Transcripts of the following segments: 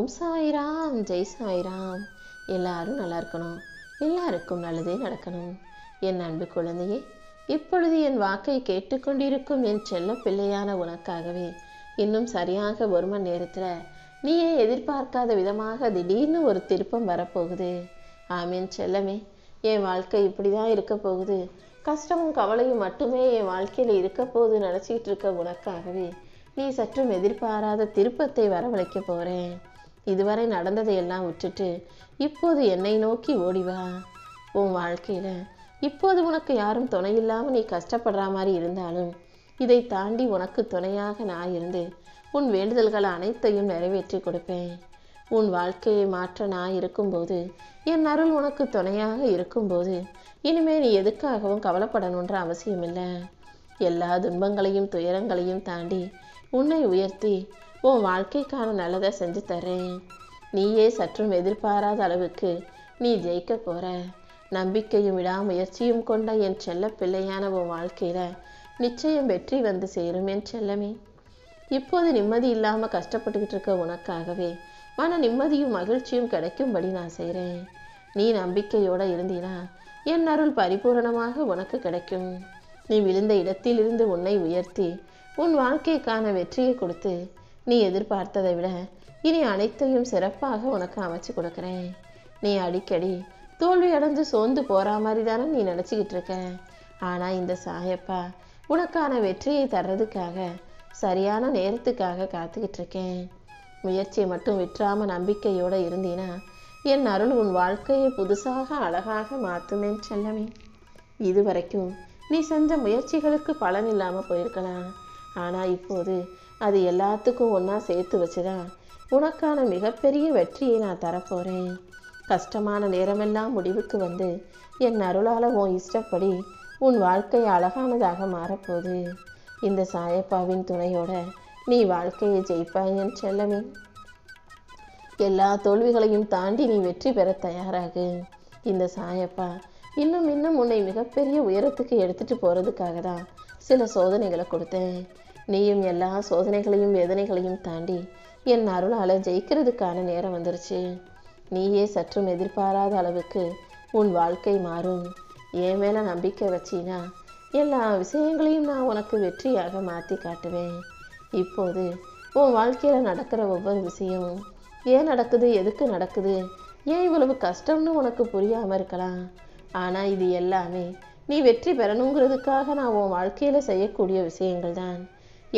ஓம் சாய்ராம், ஜெய் சாய்ராம். எல்லாரும் நல்லா இருக்கணும், எல்லாருக்கும் நல்லதே நடக்கணும். என் அன்பு குழந்தையே, இப்பொழுது என் வாக்கை கேட்டுக்கொண்டிருக்கும் என் செல்ல பிள்ளையான உனக்காகவே இன்னும் சரியாக 1 மணி நேரத்தில் நீயே எதிர்பார்க்காத விதமாக திடீர்னு ஒரு திருப்பம் வரப்போகுது. ஆமீன் செல்லமே. என் வாழ்க்கை இப்படி தான் இருக்க போகுது, கஷ்டமும் கவலையும் மட்டுமே என் வாழ்க்கையில் இருக்க போகுது நினச்சிக்கிட்டு இருக்க உனக்காகவே நீ சற்றும் எதிர்பாராத திருப்பத்தை வரவழைக்க போகிறேன். இதுவரை நடந்ததையெல்லாம் விட்டுட்டு இப்போது என்னை நோக்கி ஓடிவா. உன் வாழ்க்கையில் இப்போது உனக்கு யாரும் துணை இல்லாமல் நீ கஷ்டப்படுற மாதிரி இருந்தாலும் இதை தாண்டி உனக்கு துணையாக நான் இருந்து உன் வேண்டுதல்கள் அனைத்தையும் நிறைவேற்றி கொடுப்பேன். உன் வாழ்க்கையை மாற்ற நான் இருக்கும்போது, என் அருள் உனக்கு துணையாக இருக்கும்போது இனிமே நீ எதுக்காகவும் கவலைப்படணுன்ற அவசியமில்லை. எல்லா துன்பங்களையும் துயரங்களையும் தாண்டி உன்னை உயர்த்தி உன் வாழ்க்கைக்கான நல்லதை செஞ்சு தரேன். நீயே சற்றும் எதிர்பாராத அளவுக்கு நீ ஜெயிக்க போற. நம்பிக்கையும் விடாமுயற்சியும் கொண்ட என் செல்ல பிள்ளையான உன் வாழ்க்கையில நிச்சயம் வெற்றி வந்து சேரும் என் செல்லமே. இப்போது நிம்மதி இல்லாமல் கஷ்டப்பட்டுக்கிட்டு இருக்க உனக்காகவே மன நிம்மதியும் மகிழ்ச்சியும் கிடைக்கும்படி நான் செய்கிறேன். நீ நம்பிக்கையோடு இருந்தீனா என் அருள் பரிபூரணமாக உனக்கு கிடைக்கும். நீ விழுந்த இடத்திலிருந்து உன்னை உயர்த்தி உன் வாழ்க்கைக்கான வெற்றியை கொடுத்து நீ எதிர்பார்த்ததை விட இனி அனைத்தையும் சிறப்பாக உனக்கு அமைச்சு கொடுக்குறேன். நீ அடிக்கடி தோல்வி அடைஞ்சு சோர்ந்து போகிற மாதிரி தானே நீ நினச்சிக்கிட்டு இருக்க. ஆனால் இந்த சாயப்பா உனக்கான வெற்றியை தர்றதுக்காக சரியான நேரத்துக்காக காத்துக்கிட்டு இருக்கேன். முயற்சியை மட்டும் விட்டுறாமல் நம்பிக்கையோடு இருந்தீனா என் அருள் உன் வாழ்க்கையை புதுசாக அழகாக மாற்றுமேன் செல்லமே. இதுவரைக்கும் நீ செஞ்ச முயற்சிகளுக்கு பலன் இல்லாமல் போயிருக்கலாம். ஆனால் இப்போது அது எல்லாத்துக்கும் ஒன்றா சேர்த்து வச்சுதான் உனக்கான மிகப்பெரிய வெற்றியை நான் தரப்போகிறேன். கஷ்டமான நேரமெல்லாம் முடிவுக்கு வந்து என் அருளால் உன் இஷ்டப்படி உன் வாழ்க்கை அழகானதாக மாறப்போகுது. இந்த சாயப்பாவின் துணையோட நீ வாழ்க்கையை ஜெயிப்பாய் என் செல்லமே. எல்லா தோல்விகளையும் தாண்டி நீ வெற்றி பெற தயாராகு. இந்த சாயப்பா இன்னும் உன்னை மிகப்பெரிய உயரத்துக்கு எடுத்துட்டு போகிறதுக்காக தான் சில சோதனைகளை கொடுத்தேன். நீயும் எல்லா சோதனைகளையும் வேதனைகளையும் தாண்டி என் அருளால் ஜெயிக்கிறதுக்கான நேரம் வந்துருச்சு. நீயே சற்றும் எதிர்பாராத அளவுக்கு உன் வாழ்க்கை மாறும். என் மேலே நம்பிக்கை வச்சினா எல்லா விஷயங்களையும் நான் உனக்கு வெற்றியாக மாற்றி காட்டுவேன். இப்போது உன் வாழ்க்கையில் நடக்கிற ஒவ்வொரு விஷயமும் ஏன் நடக்குது, எதுக்கு நடக்குது, ஏன் இவ்வளவு கஷ்டம்னு உனக்கு புரியாமல் இருக்கலாம். ஆனால் இது எல்லாமே நீ வெற்றி பெறணுங்கிறதுக்காக நான் உன் வாழ்க்கையில் செய்யக்கூடிய விஷயங்கள் தான்.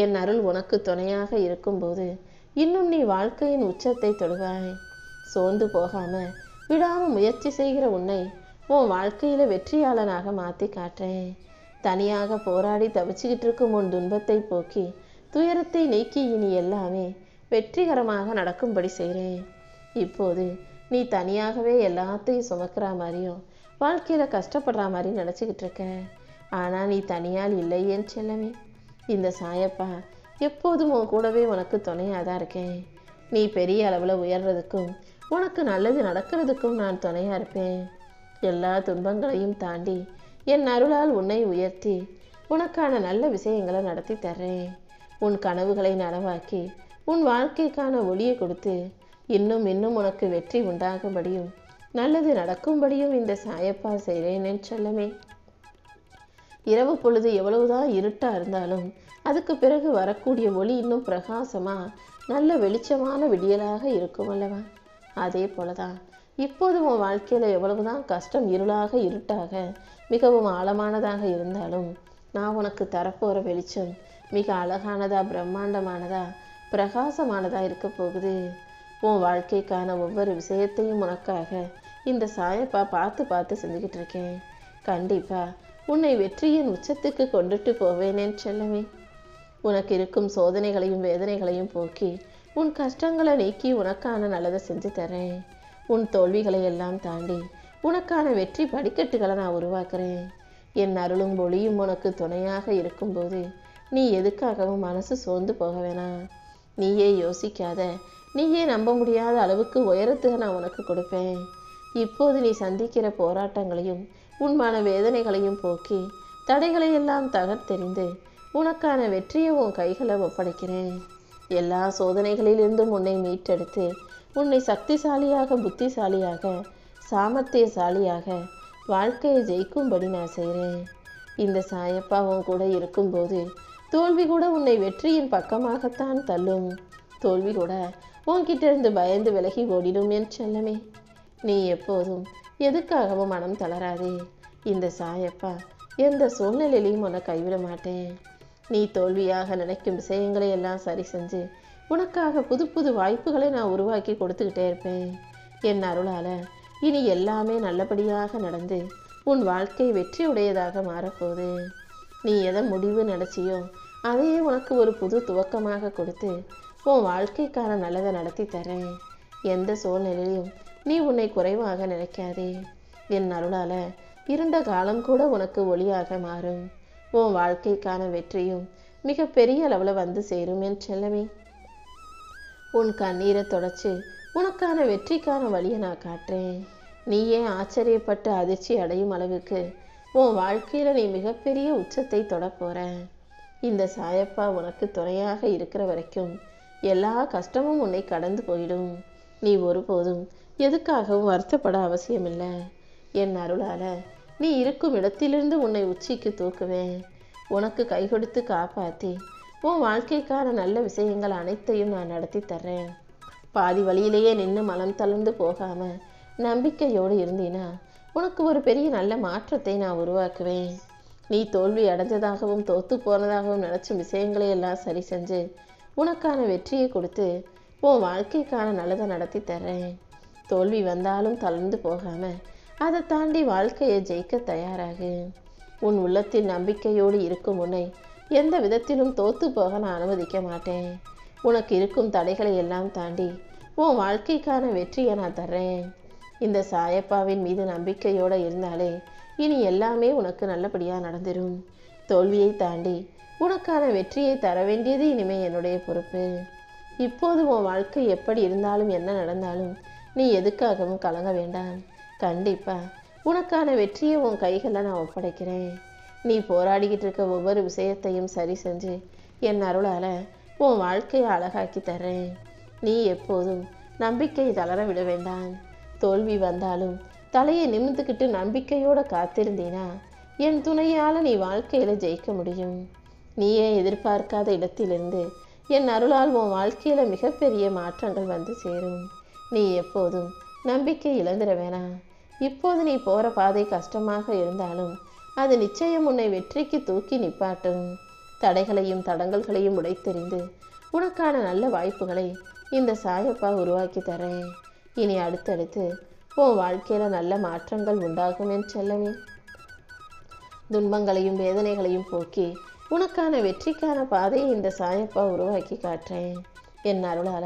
என் அருள் உனக்கு துணையாக இருக்கும்போது இன்னும் நீ வாழ்க்கையின் உச்சத்தை தொடுவாய். சோர்ந்து போகாமல் விடாமல் முயற்சி செய்கிற உன்னை உன் வாழ்க்கையில் வெற்றியாளனாக மாற்றி காட்டுறேன். தனியாக போராடி தவிச்சுக்கிட்டு இருக்கும் உன் துன்பத்தை போக்கி துயரத்தை நீக்கி இனி எல்லாமே வெற்றிகரமாக நடக்கும்படி செய்கிறேன். இப்போது நீ தனியாகவே எல்லாத்தையும் சுமக்கிற மாதிரியும் வாழ்க்கையில் கஷ்டப்படுற மாதிரி நினச்சிக்கிட்டு இருக்க. ஆனால் நீ தனியால் இல்லை என் செல்லமே. இந்த சாயப்பா எப்போதும் உன் கூடவே உனக்கு துணையாக தான் இருக்கேன். நீ பெரிய அளவில் உயர்றதுக்கும் உனக்கு நல்லது நடக்கிறதுக்கும் நான் துணையாக இருப்பேன். எல்லா துன்பங்களையும் தாண்டி என் அருளால் உன்னை உயர்த்தி உனக்கான நல்ல விஷயங்களை நடத்தி தர்றேன். உன் கனவுகளை நனவாக்கி உன் வாழ்க்கைக்கான ஒளியை கொடுத்து இன்னும் உனக்கு வெற்றி உண்டாகும்படியும் நல்லது நடக்கும்படியும் இந்த சாயப்பா செய்கிறேன் என் செல்லமே. இரவு பொழுது எவ்வளவுதான் இருட்டாக இருந்தாலும் அதுக்கு பிறகு வரக்கூடிய ஒளி இன்னும் பிரகாசமாக நல்ல வெளிச்சமான விடியலாக இருக்கும் அல்லவா? அதே போலதான் இப்போது உன் வாழ்க்கையில் எவ்வளவுதான் கஷ்டம் இருட்டாக மிகவும் ஆழமானதாக இருந்தாலும் நான் உனக்கு தரப்போகிற வெளிச்சம் மிக அழகானதா, பிரம்மாண்டமானதா, பிரகாசமானதா இருக்க போகுது. உன் வாழ்க்கைக்கான ஒவ்வொரு விஷயத்தையும் உனக்காக இந்த சாயப்பா பார்த்து செஞ்சுக்கிட்டு இருக்கேன். கண்டிப்பா உன்னை வெற்றியின் உச்சத்துக்கு கொண்டுட்டு போவேனேன் செல்லமே. உனக்கு இருக்கும் சோதனைகளையும் வேதனைகளையும் போக்கி உன் கஷ்டங்களை நீக்கி உனக்கான நல்லதை செஞ்சு தரேன். உன் தோல்விகளை எல்லாம் தாண்டி உனக்கான வெற்றி படிக்கட்டுகளை நான் உருவாக்குறேன். என் அருளும் ஒளியும் உனக்கு துணையாக இருக்கும்போது நீ எதுக்காகவும் மனசு சோர்ந்து போக வேணாம். நீயே யோசிக்காத, நீயே நம்ப முடியாத அளவுக்கு உயரத்துக்கு நான் உனக்கு கொடுப்பேன். இப்போது நீ சந்திக்கிற போராட்டங்களையும் உன் மன வேதனைகளையும் போக்கி தடைகளை எல்லாம் தகர்த்தெறிந்து உனக்கான வெற்றியை உன் கைகளை ஒப்படைக்கிறேன். எல்லா சோதனைகளிலிருந்தும் உன்னை மீட்டெடுத்து உன்னை சக்திசாலியாக, புத்திசாலியாக, சாமர்த்தியசாலியாக வாழ்க்கையை ஜெயிக்கும்படி நான் செய்கிறேன். இந்த சாயப்பா உன் கூட இருக்கும்போது தோல்வி கூட உன்னை வெற்றியின் பக்கமாகத்தான் தள்ளும். தோல்வி கூட உன்கிட்ட இருந்து பயந்து விலகி ஓடிடும் என் செல்லமே. நீ எப்போதும் எதுக்காகவும் மனம் தளராதே. இந்த சாயப்பா எந்த சூழ்நிலையிலையும் உன்னை கைவிட மாட்டேன். நீ தோல்வியாக நினைக்கும் விஷயங்களை எல்லாம் சரி செஞ்சு உனக்காக புது புது வாய்ப்புகளை நான் உருவாக்கி கொடுத்துக்கிட்டே இருப்பேன். என் அருளால இனி எல்லாமே நல்லபடியாக நடந்து உன் வாழ்க்கை வெற்றியுடையதாக மாறப்போகுது. நீ எதை முடிவு நினைச்சியோ அதையே உனக்கு ஒரு புது துவக்கமாக கொடுத்து உன் வாழ்க்கைக்கான நல்லதை நடத்தி தரேன். எந்த சூழ்நிலையிலும் நீ உன்னை குறைவாக நினைக்காதே. என் அருளால இருண்ட காலம் கூட உனக்கு ஒளியாக மாறும். உன் வாழ்க்கைக்கான வெற்றியும் மிக பெரிய அளவில் வந்து சேரும் என் செல்லமே. உன் கண்ணீரை தொடச்சு உனக்கான வெற்றிக்கான வழியை நான் காட்டுறேன். நீயே ஆச்சரியப்பட்டு அதிர்ச்சி அடையும் அளவுக்கு உன் வாழ்க்கையில் நீ மிகப்பெரிய உச்சத்தை தொடப்போற. இந்த சாயப்பா உனக்கு துணையாக இருக்கிற வரைக்கும் எல்லா கஷ்டமும் உன்னை கடந்து போயிடும். நீ ஒருபோதும் எதுக்காகவும் வருத்தப்பட அவசியமில்லை. என் அருளால நீ இருக்கும் இடத்திலிருந்து உன்னை உச்சிக்கு தூக்குவேன். உனக்கு கை கொடுத்து காப்பாற்றி உன் வாழ்க்கைக்கான நல்ல விஷயங்கள் அனைத்தையும் நான் நடத்தி தர்றேன். பாதி வழியிலேயே நின்று மனம் தளர்ந்து போகாம நம்பிக்கையோடு இருந்தீனா உனக்கு ஒரு பெரிய நல்ல மாற்றத்தை நான் உருவாக்குவேன். நீ தோல்வி அடைஞ்சதாகவும் தோத்து போனதாகவும் நினைச்சும் விஷயங்களை எல்லாம் சரி செஞ்சு உனக்கான வெற்றியை கொடுத்து உன் வாழ்க்கைக்கான நல்லதை நடத்தி தர்றேன். தோல்வி வந்தாலும் தளர்ந்து போகாம அதை தாண்டி வாழ்க்கையை ஜெயிக்க தயாராகு. உன் உள்ளத்தின் நம்பிக்கையோடு இருக்கும் உன்னை எந்த விதத்திலும் தோத்து போக நான் அனுமதிக்க மாட்டேன். உனக்கு இருக்கும் தடைகளை எல்லாம் தாண்டி உன் வாழ்க்கைக்கான வெற்றியை நான் தர்றேன். இந்த சாயப்பாவின் மீது நம்பிக்கையோடு இருந்தாலே இனி எல்லாமே உனக்கு நல்லபடியாக நடந்துடும். தோல்வியை தாண்டி உனக்கான வெற்றியை தர வேண்டியது இனிமே என்னுடைய பொறுப்பு. இப்போது உன் வாழ்க்கை எப்படி இருந்தாலும் என்ன நடந்தாலும் நீ எதுக்காகவும் கலங்க வேண்டாம். கண்டிப்பா உனக்கான வெற்றியை உன் கைகளில் நான் ஒப்படைக்கிறேன். நீ போராடிக்கிட்டு இருக்க ஒவ்வொரு விஷயத்தையும் சரி செஞ்சு என் அருளால உன் வாழ்க்கையை அழகாக்கி தர்றேன். நீ எப்போதும் நம்பிக்கை தளர விட வேண்டாம். தோல்வி வந்தாலும் தலையை நிமிர்ந்துக்கிட்டு நம்பிக்கையோட காத்திருந்தீனா என் துணையால் நீ வாழ்க்கையில் ஜெயிக்க முடியும். நீயே எதிர்பார்க்காத இடத்திலிருந்து என் அருளால் உன் வாழ்க்கையில் மிகப்பெரிய மாற்றங்கள் வந்து சேரும். நீ எப்போதும் நம்பிக்கை இழந்துட வேணாம். இப்போது நீ போகிற பாதை கஷ்டமாக இருந்தாலும் அது நிச்சயம் உன்னை வெற்றிக்கு தூக்கி நிப்பாட்டும். தடைகளையும் தடங்கல்களையும் உடைத்தெறிந்து உனக்கான நல்ல வாய்ப்புகளை இந்த சாயப்பா உருவாக்கி தரேன். இனி அடுத்தடுத்து உன் வாழ்க்கையில் நல்ல மாற்றங்கள் உண்டாகும் என் செல்லமே. துன்பங்களையும் வேதனைகளையும் போக்கி உனக்கான வெற்றிக்கான பாதையை இந்த சாயப்பா உருவாக்கி காட்டுறேன். என் அருளால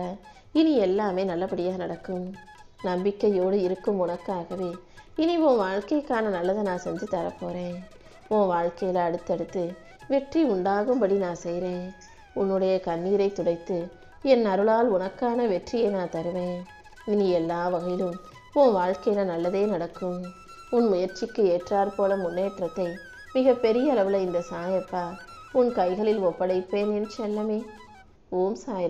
இனி எல்லாமே நல்லபடியாக நடக்கும். நம்பிக்கையோடு இருக்கும் உனக்காகவே இனி உன் வாழ்க்கைக்கான நல்லதை நான் செஞ்சு தரப்போகிறேன். உன் வாழ்க்கையில் அடுத்தடுத்து வெற்றி உண்டாகும்படி நான் செய்கிறேன். உன்னுடைய கண்ணீரை துடைத்து என் அருளால் உனக்கான வெற்றியை நான் தருவேன். இனி எல்லா வகையிலும் உன் வாழ்க்கையில் நல்லதே நடக்கும். உன் முயற்சிக்கு ஏற்றாற் போல முன்னேற்றத்தை மிக பெரிய அளவில் இந்த சாயப்பா உன் கைகளில் ஒப்படைப்பேன் என் செல்லமே. ஓம் சாய்.